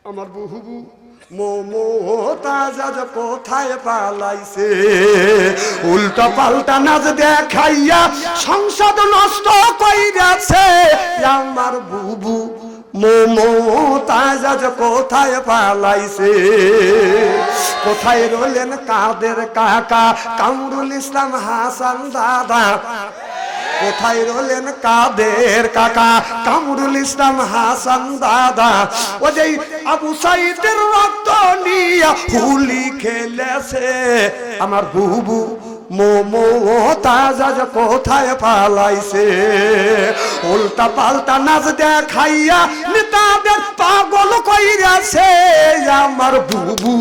আমার বুবু মমতাজ আজ কোথায় পালাইছে, উল্টা পাল্টা নাচ দেখাইয়া সংসদ নষ্ট কইরাছে। আমার বুবু মমতাজ আজ কোথায় পালাইছে, কোথায় রইলেন কাদের কাকা কামরুল ইসলাম হাসান দাদা, কোথায় রইলেন কাদের কাকা কামরুল ইসলাম হাসান দাদা। ও যে আবু সাইদের রক্ত নিয়া হুলি খেলেছে, আমার বুবু মমতাজ আজ কোথায় পালাইছে, উল্টা পাল্টা নাচ দেখাইয়া নেতাদের পাগল কইরাছে। আমার বুবু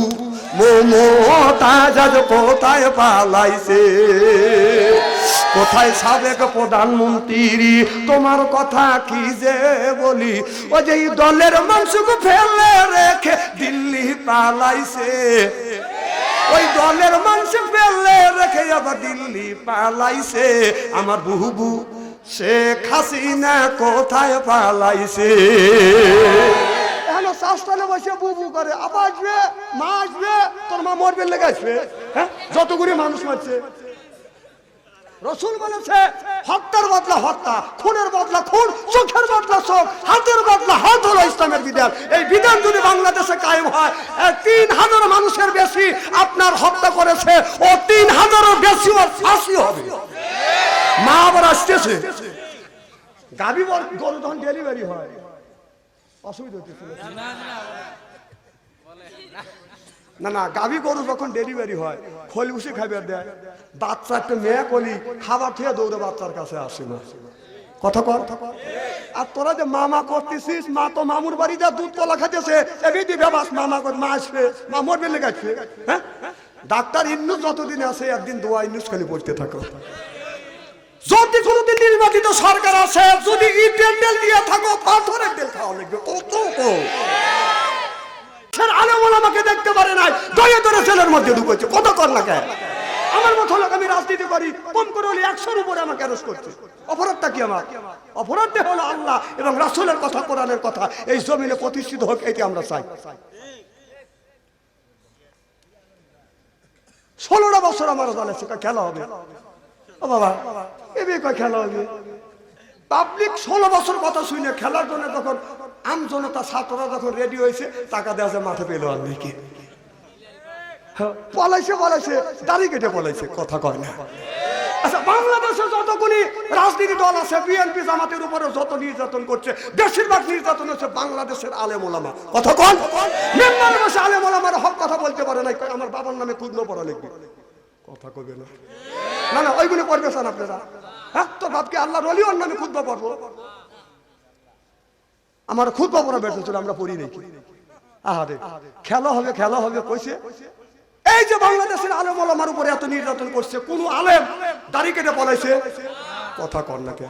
মমতাজ আজ কোথায় পালাইছে, কোথায় সাবেক প্রধানমন্ত্রী তোমার কথা কি যে বলি, ও যে দলের মানুষকে ফেলে রেখে দিল্লি পালাইছে, ওই দলের মানুষ ফেলে রেখে আবার দিল্লি পালাইছে। আমার বুবু শেখ হাসিনা কোথায় পালাইছে। বসে বুবু করে আবার আসবে, মা আসবে, তোর মা মরবে লেগে আসবে। হ্যাঁ, যতগুলি মানুষ মারছে। রসুল বলেছে হত্যার বদলা হত্যা, খুনের বদলা খুন, চোখের বদলা চোখ, হাতের বদলা হাত হলো ইসলামের বিধান। এই বিধান যদি বাংলাদেশে কায়েম হয়, ৩,০০০ মানুষের বেশি আপনার হত্যা করেছে, ও ৩,০০০-এর বেশি ওর ফাঁসি হবে। মা আবার আসতেছে, গাভী গরু যখন ডেলিভারি হয় অসুবিধা হচ্ছে না, না গাভী গরু যখন ডেলিভারি হয় খোল উসে খাবার দেয়, বাচ্চা একটা মেয়ে কলি খাবার থেকে দৌড়ে বাচ্চার কাছে আসে না, কথা কর। আর তোরা যে মামা করতেছিস, মা তো মামুর বাড়ি যা দুধ কলা খাইতেছে, এমনি দিবে বাস মামা কর, মা আসবে, মা মরবে লেগে আসবে। হ্যাঁ, ডাক্তার ইন্নুস যতদিন আছে একদিন দোয়া ইন্নুস খালি পড়তে থাকো। যদি কোনোদিন নির্বাচিত সরকার আছে, যদি ইটের তেল দিয়ে থাকো, পাথরের তেল খাওয়া লাগবে। কত আলেমওলামাকে দেখতে পারে নাই, দয়ে ধরে ছেলের মধ্যে ঢুকেছে, কত কর না কেন। আমার মতো লোক, আমি রাজনীতি করি, কম করে হলে ১০০-র উপরে আমাকে অ্যারেস্ট করছে। অপরাধটা কি আমার? অপরাধটা হলো আল্লাহ এবং রাসূলের কথা, কোরআনের কথা এই জমিনে প্রতিষ্ঠিত হোক, এটি আমরা চাই। ১৬টা বছর আমার দলে খেলা হবে। ও বাবা, এবে কয় খেলা হবে? পাবলিক ১৬ বছর কথা শুনে খেলার জন্য যখন আম জনতা ছাত্ররা যখন রেডি হয়েছে, টাকা দেওয়া যায় মাঠে পেল আর নাকি পলাইছে, দাড়ি কেটে পলাইছে, কথা কয় না। আচ্ছা, বাংলাদেশে যতগুলি রাজনীতি দল আছে, বিএনপি জামাতের উপরে যত নির্যাতন করছে, বেশিরভাগ নির্যাতন হচ্ছে বাংলাদেশের আলেম ওলামা, কথা কন। মেম্বারে বসে আলেম ওলামার হক কথা বলতে পারে না, আমার বাবার নামে খুদনো পড়া লিখবে, কথা কবে না। না না, ওইগুলো করবে চান আপনারা? হ্যাঁ, তোর বাপকে আল্লাহর ওলি, ওর নামে খুতবা পড়বো? আমার খুতবা পড়া বের ছিল, আমরা পড়ি নাকি? আহারে, খেলা হবে কইছে। এই যে বাংলাদেশের আলেম ওলামার উপরে এত নির্যাতন করছে, কোন আলেম দাড়ি কেটে পলাইছে? কথা কর না কে,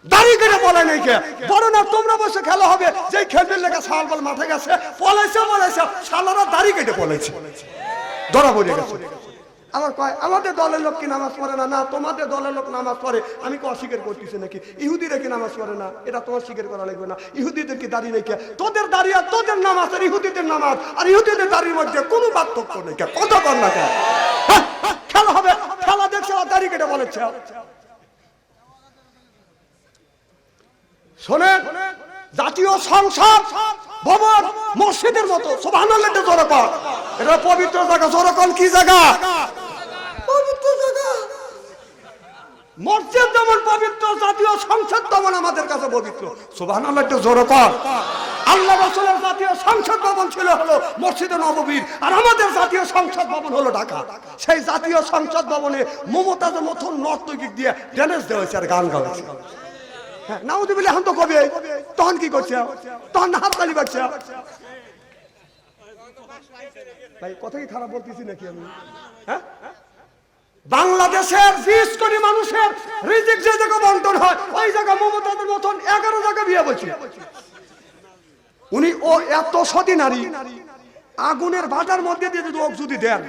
দাড়ি কেটে পলাই নাই কে? বড় না, তোমরা বসে খেলা হবে, যেই খেলবে লেগে সাল বল মাঠে গেছে, পলাইছে, শালারা দাড়ি কেটে পলাইছে, ধরা পড়ে গেছে। আমার কয় আমাদের দলের লোক কি নামাজ পড়ে না? না, তোমাদের দলের লোক নামাজ পড়ে। আমি কি অস্বীকার করতেছি নাকি? ইহুদিরা কি নামাজ পড়ে না? এটা তোমার স্বীকার করা লাগবে না। ইহুদিদের কি দাড়ি নেই কে? তোদের দাড়ি আর তোদের নামাজ আর ইহুদিদের নামাজ আর ইহুদিদের দাড়ির মধ্যে কোনো পার্থক্য নেই কে? কথা বল না কে? খেলা হবে, খেলা দেখছে আর দাড়ি কেটে বলেছে। শোনেন, জাতীয় সংসদ ভবন মসজিদের মতো, সুবহানাল্লাহ জোরে কর। এটা পবিত্র জায়গা, জোরে কর। কি জায়গা? পবিত্র জায়গা। মসজিদ যেমন পবিত্র, জাতীয় সংসদ তেমন আমাদের কাছে পবিত্র, সুবহানাল্লাহ জোরে কর। আল্লাহ রাসূলের জাতীয় সংসদ ভবন ছিল হলো মসজিদে নববীর, আর আমাদের জাতীয় সংসদ ভবন হলো ঢাকা। সেই জাতীয় সংসদ ভবনে মমতাজের মতন নর্তকীক দিয়ে ড্যান্স দেওয়া হয়েছে আর গান গাওয়া হয়েছে। নাউযুবিল্লাহ, এখন তো কবে, তখন কি করছে? তখন হাত তালি বাজছে। ভাই, কথা কি খারাপ বলতেছি নাকি আমি? হ্যাঁ, বাংলাদেশের ২০ কোটি মানুষের রিজিক যে জায়গা বন্টন হয়, ওই জায়গা মমতাজের মতন 11 জায়গা বিয়ে বলছে। উনি ও এত সতী নারী, আগুনের ভাটার মধ্যে দিয়ে যদি দেন,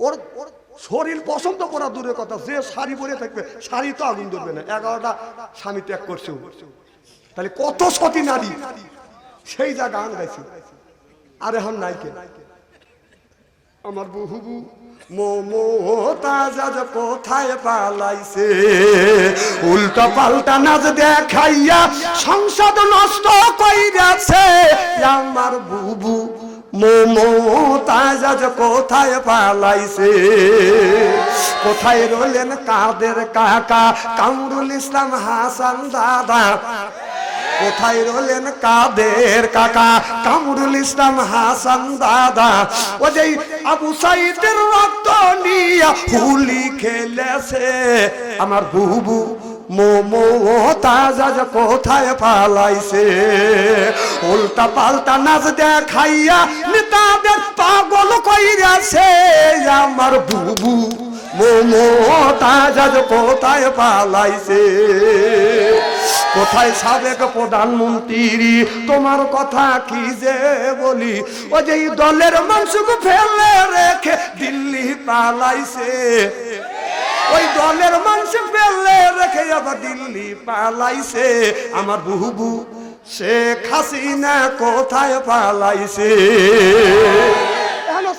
ওর শরীর পছন্দ করা দূরের কথা, যে শাড়ি পরে থাকবে শাড়ি তো আগুন ধরবে না। 11টা স্বামী ত্যাগ করছে, তাহলে কত সতী নারী। সেই যা গান গাইছি আর এখন নাই কে আমার বহুবু মমতাজ কোথায় পালাইছে উল্টা পাল্টা নাচ দেখাইয়া সংসদ নষ্ট কইরাছে আমার বুবু মমতাজ কোথায় পালাইছে কোথায় রইলেন কাদের কাকা কামরুল ইসলাম হাসান দাদা কোথায় রইলেন কাদের কাকা কামরুল ইসলাম হাসান দাদা ও যে আবু সাইদের রক্ত নিয়া হুলি খেলেছে আমার বুবু মমতাজ কোথায় পালাইছে উল্টা পাল্টা নাচ দেখাইয়া নেতাদের পাগল কইরাছে আমার বুবু মমতাজ কোথায় পালাইছে কোথায় সাবেক প্রধানমন্ত্রী তোমার কথা কি যে বলি ও যে দলের মানুষকে ফেলে রেখে দিল্লি পালাইছে ওই দলের মানুষ ফেলে রেখে আবার দিল্লি পালাইছে আমার বুবু শেখ হাসিনা কোথায় পালাইছে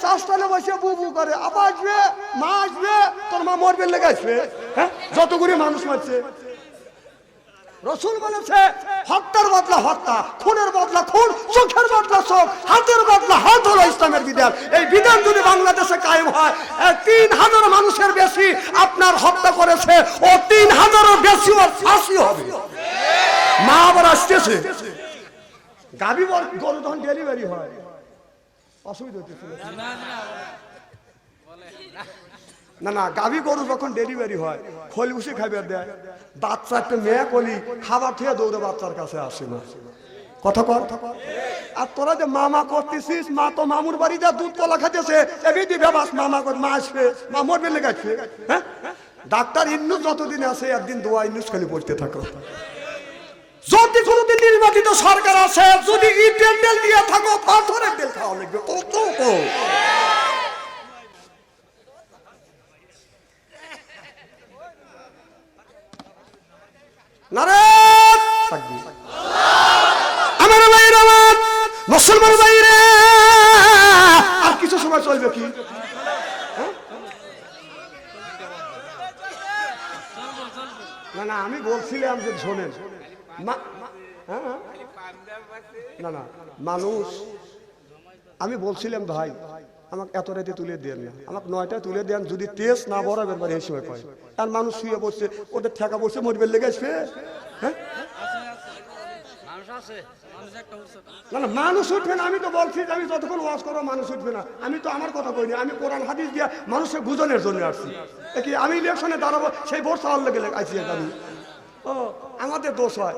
শাস্তানে বসে বুবু করে আবার আসবে মা আসবে তোর মা মরবে লেগে আসবে হ্যাঁ যতগুলি মানুষ মারছে রসুল বলেছে হত্যার বদলা হত্যা খুনের বদলা খুন চোখের বদলা চোখ হাতের বদলা হাত হলো ইসলামের বিধান এই বিধান যদি বাংলাদেশে কায়েম হয় ৩,০০০ মানুষের বেশি আপনার হত্যা করেছে ও ৩,০০০-এর বেশি ওর ফাঁসি হবে মা আবার আসতেছে গাভী গরু যখন ডেলিভারি হয় অসুবিধা হচ্ছে না না গাভী গরু যখন ডেলিভারি হয় খলি উসে খাবার দেয় বাচ্চা একটা মেয়ে কলি খাবার থেকে দৌড়ে বাচ্চার কাছে আসে না কথা কর আর তোরা যে মামা করতেছিস মা তো মামুর বাড়িতে দুধ কলা খাইতেছে এমনি ব্যাপার মামা কর মা আসবে মা মরবে লেগে আসবে হ্যাঁ ডাক্তার ইন্নুস যতদিন আছে একদিন দোয়া ইন্নুস খালি পড়তে থাকো যদি কোনোদিন নির্বাচিত সরকার আছে যদি ইটের তেল দিয়ে থাকো পাথরের তেল খাওয়া লাগবে কত আমার ভাইয়ের আমার মুসলমান ভাইরা আর কিছু সময় চলবে কি না না আমি বলছিলাম যে শোনেন না না মানুষ আমি বলছিলাম ভাই আমাকে এত রাতে তুলে দেন না আমাকে 9টায় তুলে দেন যদি তেজ না বরাবের বাড়ি এই সময় কয় আর মানুষ শুয়ে বসছে ওদের ঠেকা বসে মরবে লেগে আসবে হ্যাঁ না না মানুষ উঠবে না আমি তো বলছি যে আমি যতক্ষণ ওয়াজ করবো মানুষ উঠবে না আমি তো আমার কথা কইনি আমি কোরআন হাদিস দিয়া মানুষের বুঝনের জন্য আসছি কি আমি ইলেকশনে দাঁড়াবো সেই ভোট চাওয়ার লেগে আইছি আমি ও আমাদের দোষ হয়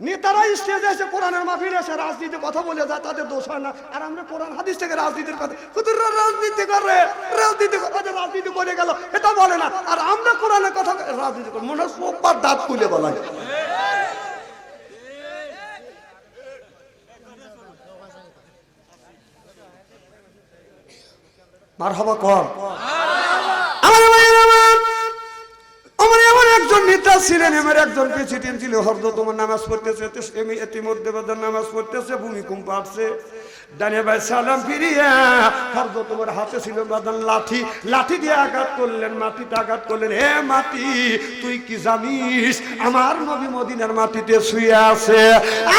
নেতারা স্টেজে এসে কোরআনের মাহফিলে এসে রাজনীতি কথা বলে যায় তাদের দোষ হয় না আর আমরা কোরআন হাদিস থেকে রাজনীতির কথা হুজুররা রাজনীতি করে রাজনীতি করে গেল এটা বলে না আর আমরা কোরআনের কথা রাজনীতি করি মনে হয় সোপার দাঁত খুলে বলাই মারহাবা কর একজন নেতা ছিলেন আমার একজন প্রেসিডেন্ট ছিল হরদ তোমার নামাজ পড়তেছে ইতিমধ্যে নামাজ পড়তেছে ভূমিকম্প আসছে ডানে ভাই সালাম ফিরিয়া হরদ তোমার হাতে ছিল বাদান লাঠি লাঠি দিয়ে আঘাত করলেন মাটিতে আঘাত করলেন হে মাটি তুই কি জানিস আমার নবী মদিনার মাটিতে শুয়ে আছে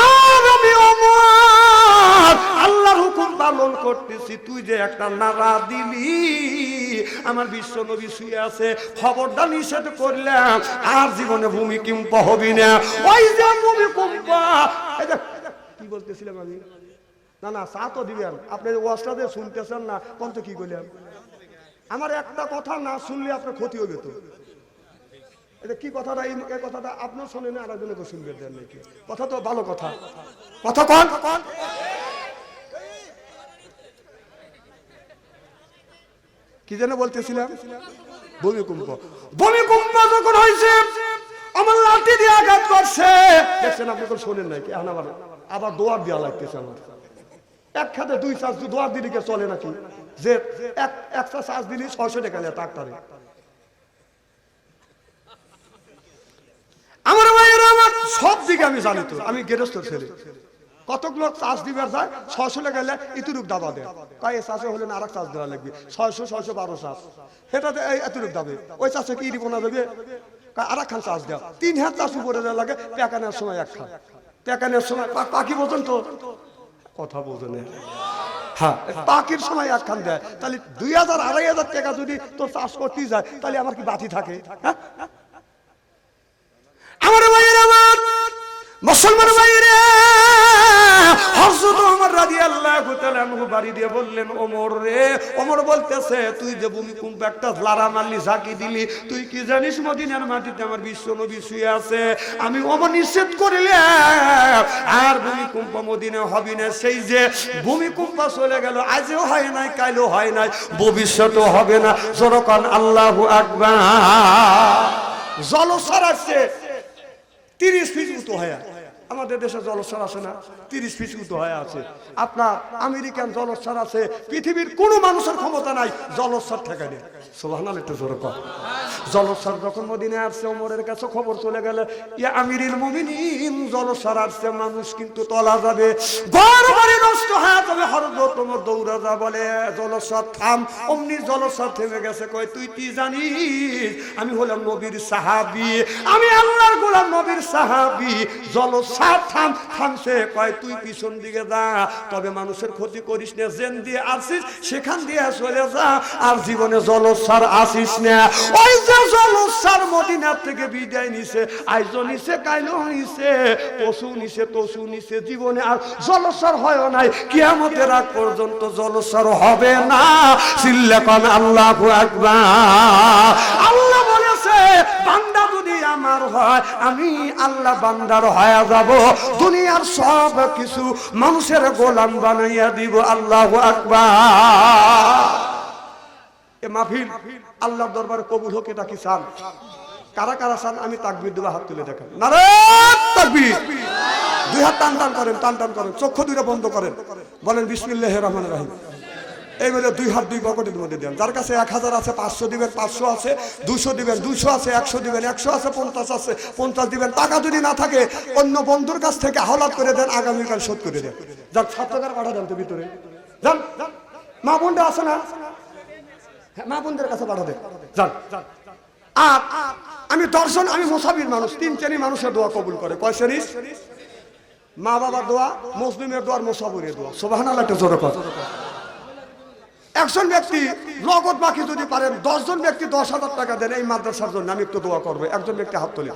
আর আমি ওমর আল্লাহর হুকুম পালন করতেছি তুই যে একটা নারা দিলি আমার বিশ্ব নবী শুয়ে আছে খবরদার নিষেধ করলাম আর জীবনে ভূমিকম্প হবে না ওই যে ভূমিকম্প কি বলতেছিলাম আমি না না চা তো দিবেন আপনি ওয়াজটাতে শুনতেছেন না কোন তো কি করলেন আমার একটা কথা না শুনলে আপনার ক্ষতি হবে তো এটা কি কথাটা এই কথাটা আপনার শোনেন আর একজনকে শুনবেন দেন নাকি কথা তো ভালো কথা কথা কোন কি যেন বলতেছিলাম ভূমিকম্প যখন হয়েছে আমার লাঠি দিয়ে আঘাত করছে দেখছেন আপনি তো শোনেন নাকি আবার দোয়ার দেওয়া লাগতেছে আমার এক খাতে 2 চার্জ দোয়ার দিলে কে চলে নাকি যে একটা চার্জ দিলে 600 টাকা নেয় ট্রাক্টরে আমার ভাইয়েরা আমার সব দিকে আমি জানি তো আমি গেরস্ত ছেলে কতক লোক চাষ দিবার যায় 600 গেলে ইতুরুক দাবা দেয়, কয় চাষে হলে আর এক চাষ দেওয়া লাগবে 600-612 চাষ, সেটাতে এতুরুক দাবে। ওই চাষে কি রিপোনা দেবে, আর এক খান চাষ দেওয়া 3 হাত চাষ উপরে দেওয়া লাগে, পেকানোর সময় এক খান, পেকানোর সময় পাখি বোঝেন তো, কথা বোঝেন হ্যাঁ, পাখির সময় এক খান দেয়, তাহলে 2000-2500 টাকা যদি তোর চাষ করতে যায় তাহলে আমার কি বাতি থাকে? হ্যাঁ, আমার ভাইয়ের, আমার মুসলমান ভাইয়েরা, হযরত ওমর রাদিয়াল্লাহু তাআলা আনহু বাড়ি দিয়ে বললেন, ওমর রে, ওমর বলতেছে, তুই যে ভূমিকম্প একটা লারা মারলি, ঝাঁকি দিলি, তুই কি জানিস মদিনার মাটিতে আমার বিশ্ব নবী শুয়ে আছে? আমি ওমর নিষেধ করিলাম আর ভূমিকম্প মদিনা হবে না। সেই যে ভূমিকম্প চলে গেল, আজও হয় নাই, কালও হয় নাই, ভবিষ্যতেও হবে না। যখন আল্লাহু আকবার, জলসার আসছে 30 ফিট উঁচু হয়ে, আমাদের দেশে জলস্বর আছে না, 30 ফিট উঁচু হয়ে আছে। আপনার আমেরিকান জলস্বর আছে, পৃথিবীর কোনো মানুষের ক্ষমতা নাই জলস্বর ঠেকা দেয়। সুবহানাল্লাহ, একটু জোরে কর। জলস্বর যখন মদিনায় আসছে, ওমরের কাছে খবর চলে গেল, ইয়া আমিরুল মুমিনিন, জলস্বর আসছে, মানুষ কিন্তু তলা যাবে, ঘর বাড়ি নষ্ট হয়ে যাবে। হযরত ওমর দৌড়া যা বলে, জলস্বর থাম। অমনি জলস্বর থেমে গেছে। কয়, তুই কি জানিস আমি হলাম নবীর সাহাবী, আমি আল্লাহর গোলাম, নবীর সাহাবী। জলস্বর থামছে। কয়, তুই পিছন দিকে যা, তবে মানুষের ক্ষতি করিস না, জেন দিয়ে আসিস সেখান দিয়ে চলে যা, আর জীবনে জলস্বর আসিস না। ওই যে জলস্বর মদিনার থেকে বিদায় নিছে, আইজো নিছে, কাইলো নিছে, পশু নিছে, তসু নিছে, জীবনে আর জলস্বর হয় নাই, কিয়ামতের আগ পর্যন্ত জলস্বর হবে না। চিল্লাকান আল্লাহু আকবার। আল্লাহ বলেছে, বান্দা যদি আমার হয়, আমি আল্লাহ বান্দার হয়ে যাব, দুনিয়ার সব কিছু মানুষের গোলাম বানাইয়া দিব। আল্লাহু আকবার। এ মাহফিল আল্লাহর দরবারে কবুল হোক, এটা কি চান? কারা কারা চান? আমি তাকবীর দেব, হাত তুলে দেখান। নারায়ে তাকবীর। দুই হাত টান টান করেন, টান টান করেন, চক্ষু দুইটা বন্ধ করেন, বলেন বিসমিল্লাহির রহমানির রহিম। এইভাবে দুই হাত দুই পকেটের মধ্যে দেন। যার কাছে 1000 আছে 500 দিবেন, 500 আছে 200 দিবেন, 200 আছে 100 দিবেন, 100 আছে 50 আছে 50 দিবেন। টাকা যদি না থাকে অন্য বন্ধুর কাছ থেকে হাওলাত করে দেন, আগামীকাল শোধ করে দেন। যার 7 টাকার পাঠা দেন তো ভিতরে যান, মা বোনরা আছে না, মা বোনদের কাছে পাঠা দেন যান। আর আমি দর্শন, আমি মুসাফির মানুষ, 3 শ্রেণীর মানুষের দোয়া কবুল করে। কয় শ্রেণী? মা বাবার দোয়া, মুসলিমের দোয়া, মুসাফিরের দোয়া। সুবহানাল্লাহ, একটু জোরে কর। একজন ব্যক্তি নগদ বাকি যদি পারেন, 10 জন ব্যক্তি 10,000 টাকা দেন, এই মাদ্রাসার জন্য আমি একটু দোয়া করবো। একজন ব্যক্তি হাত তোলে।